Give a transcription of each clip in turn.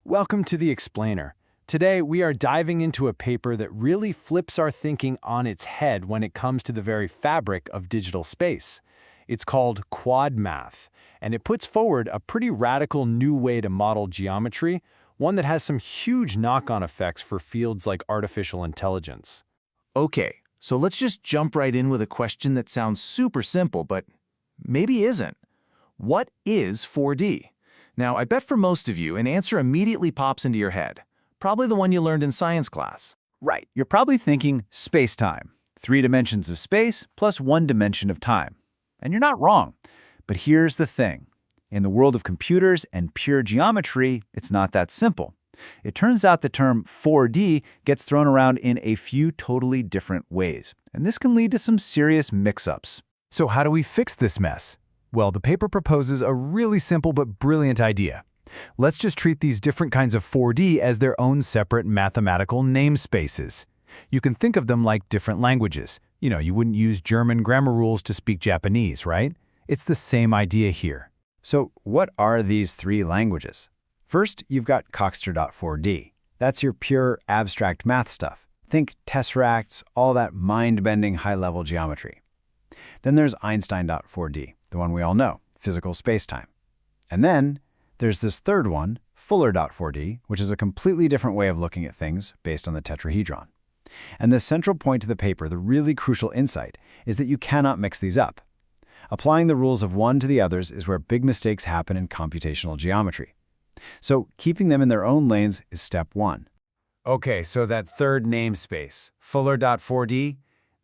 Welcome to The Explainer. Today, we are diving into a paper that really flips our thinking on its head when it comes to the very fabric of digital space. It's called QuadMath, and it puts forward a pretty radical new way to model geometry, one that has some huge knock-on effects for fields like artificial intelligence. Okay, so let's just jump right in with a question that sounds super simple, but maybe isn't. What is 4D? Now, I bet for most of you, an answer immediately pops into your head. Probably the one you learned in science class. Right, you're probably thinking space-time. 3 dimensions of space plus 1 dimension of time. And you're not wrong. But here's the thing. In the world of computers and pure geometry, it's not that simple. It turns out the term 4D gets thrown around in a few totally different ways. And this can lead to some serious mix-ups. So how do we fix this mess? Well, the paper proposes a really simple but brilliant idea. Let's just treat these different kinds of 4D as their own separate mathematical namespaces. You can think of them like different languages. You wouldn't use German grammar rules to speak Japanese, right? It's the same idea here. So what are these 3 languages? First, you've got Coxter.4D. That's your pure abstract math stuff. Think tesseracts, all that mind-bending high-level geometry. Then there's Einstein.4D, the one we all know, physical spacetime. And then there's this third one, Fuller.4D, which is a completely different way of looking at things based on the tetrahedron. And the central point to the paper, the really crucial insight, is that you cannot mix these up. Applying the rules of one to the others is where big mistakes happen in computational geometry. So keeping them in their own lanes is step 1. Okay, so that third namespace, Fuller.4D,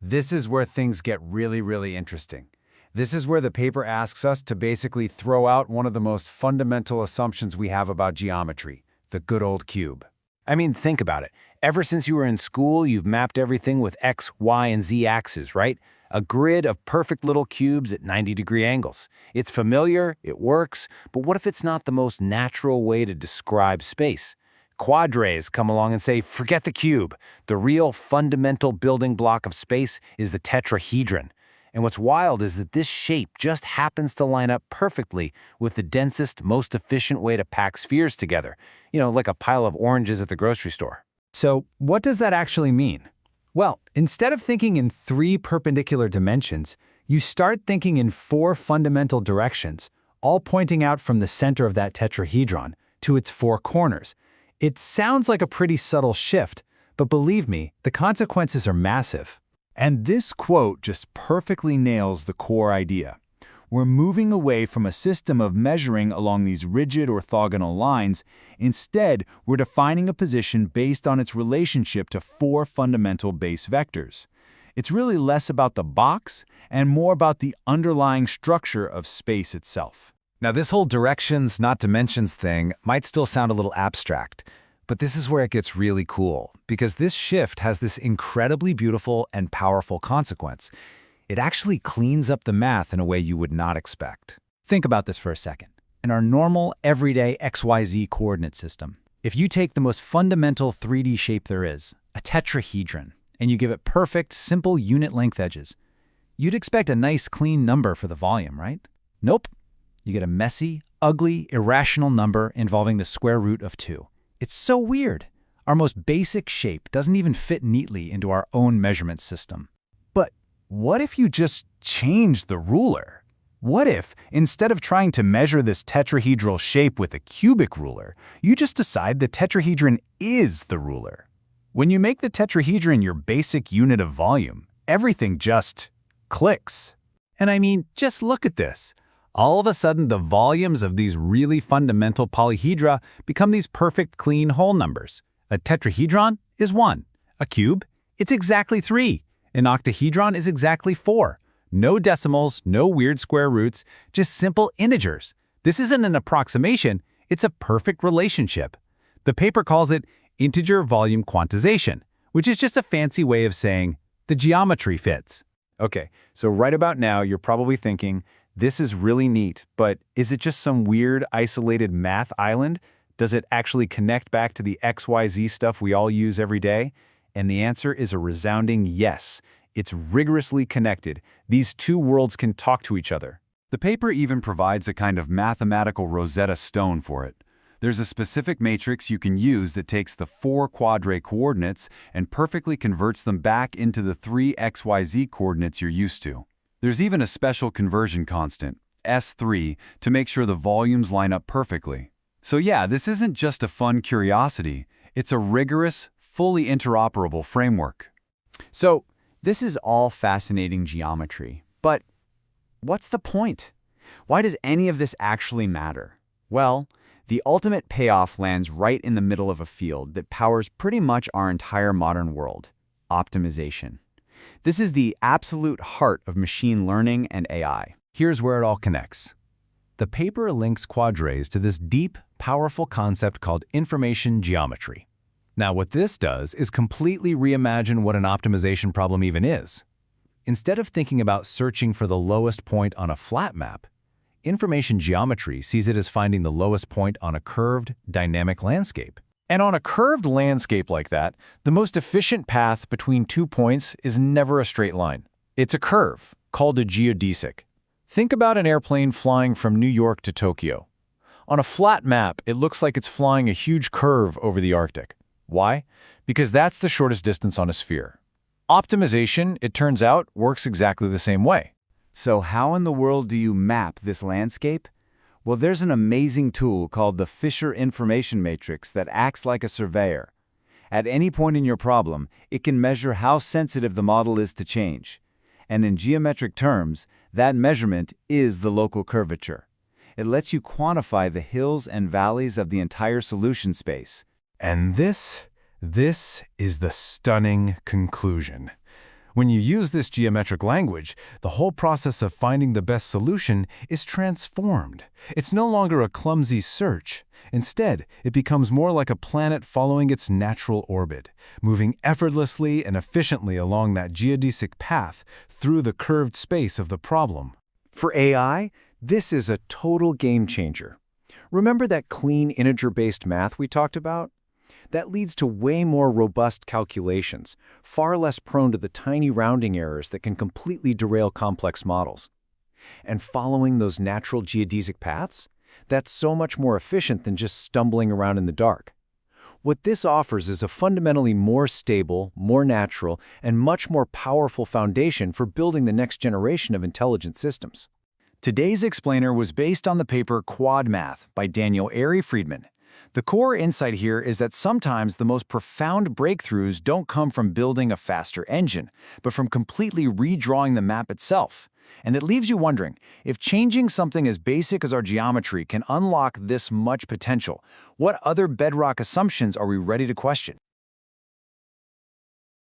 this is where things get really interesting. This is where the paper asks us to basically throw out one of the most fundamental assumptions we have about geometry, the good old cube. I mean, think about it. Ever since you were in school, you've mapped everything with X, Y, and Z axes, right? A grid of perfect little cubes at 90-degree angles. It's familiar, it works, but what if it's not the most natural way to describe space? Quadrays come along and say, forget the cube. The real fundamental building block of space is the tetrahedron. And what's wild is that this shape just happens to line up perfectly with the densest, most efficient way to pack spheres together. Like a pile of oranges at the grocery store. So what does that actually mean? Well, instead of thinking in 3 perpendicular dimensions, you start thinking in 4 fundamental directions, all pointing out from the center of that tetrahedron to its 4 corners. It sounds like a pretty subtle shift, but believe me, the consequences are massive. And this quote just perfectly nails the core idea. We're moving away from a system of measuring along these rigid orthogonal lines. Instead, we're defining a position based on its relationship to 4 fundamental base vectors. It's really less about the box and more about the underlying structure of space itself. Now, this whole directions, not dimensions thing might still sound a little abstract, but this is where it gets really cool, because this shift has this incredibly beautiful and powerful consequence. It actually cleans up the math in a way you would not expect. Think about this for a second. In our normal, everyday XYZ coordinate system, if you take the most fundamental 3D shape there is, a tetrahedron, and you give it perfect, simple unit length edges, you'd expect a nice, clean number for the volume, right? Nope. You get a messy, ugly, irrational number involving the square root of 2. It's so weird. Our most basic shape doesn't even fit neatly into our own measurement system. But what if you just change the ruler? What if, instead of trying to measure this tetrahedral shape with a cubic ruler, you just decide the tetrahedron is the ruler? When you make the tetrahedron your basic unit of volume, everything just clicks. And I mean, just look at this. All of a sudden, the volumes of these really fundamental polyhedra become these perfect, clean whole numbers. A tetrahedron is 1. A cube, it's exactly 3. An octahedron is exactly 4. No decimals, no weird square roots, just simple integers. This isn't an approximation, it's a perfect relationship. The paper calls it integer volume quantization, which is just a fancy way of saying the geometry fits. Okay, so right about now, you're probably thinking, this is really neat, but is it just some weird, isolated math island? Does it actually connect back to the XYZ stuff we all use every day? And the answer is a resounding yes. It's rigorously connected. These 2 worlds can talk to each other. The paper even provides a kind of mathematical Rosetta Stone for it. There's a specific matrix you can use that takes the 4 Quadray coordinates and perfectly converts them back into the 3 XYZ coordinates you're used to. There's even a special conversion constant, S3, to make sure the volumes line up perfectly. So yeah, this isn't just a fun curiosity. It's a rigorous, fully interoperable framework. So, this is all fascinating geometry, but what's the point? Why does any of this actually matter? Well, the ultimate payoff lands right in the middle of a field that powers pretty much our entire modern world: optimization. This is the absolute heart of machine learning and AI. Here's where it all connects. The paper links quadrays to this deep, powerful concept called information geometry. Now, what this does is completely reimagine what an optimization problem even is. Instead of thinking about searching for the lowest point on a flat map, information geometry sees it as finding the lowest point on a curved, dynamic landscape. And on a curved landscape like that, the most efficient path between 2 points is never a straight line. It's a curve, called a geodesic. Think about an airplane flying from New York to Tokyo. On a flat map, it looks like it's flying a huge curve over the Arctic. Why? Because that's the shortest distance on a sphere. Optimization, it turns out, works exactly the same way. So how in the world do you map this landscape? Well, there's an amazing tool called the Fisher Information Matrix that acts like a surveyor. At any point in your problem, it can measure how sensitive the model is to change. And in geometric terms, that measurement is the local curvature. It lets you quantify the hills and valleys of the entire solution space. And this is the stunning conclusion. When you use this geometric language, the whole process of finding the best solution is transformed. It's no longer a clumsy search. Instead, it becomes more like a planet following its natural orbit, moving effortlessly and efficiently along that geodesic path through the curved space of the problem. For AI, this is a total game changer. Remember that clean integer-based math we talked about? That leads to way more robust calculations, far less prone to the tiny rounding errors that can completely derail complex models. And following those natural geodesic paths, that's so much more efficient than just stumbling around in the dark. What this offers is a fundamentally more stable, more natural, and much more powerful foundation for building the next generation of intelligent systems. Today's explainer was based on the paper QuadMath by Daniel Friedman. The core insight here is that sometimes the most profound breakthroughs don't come from building a faster engine, but from completely redrawing the map itself. And it leaves you wondering, if changing something as basic as our geometry can unlock this much potential, what other bedrock assumptions are we ready to question?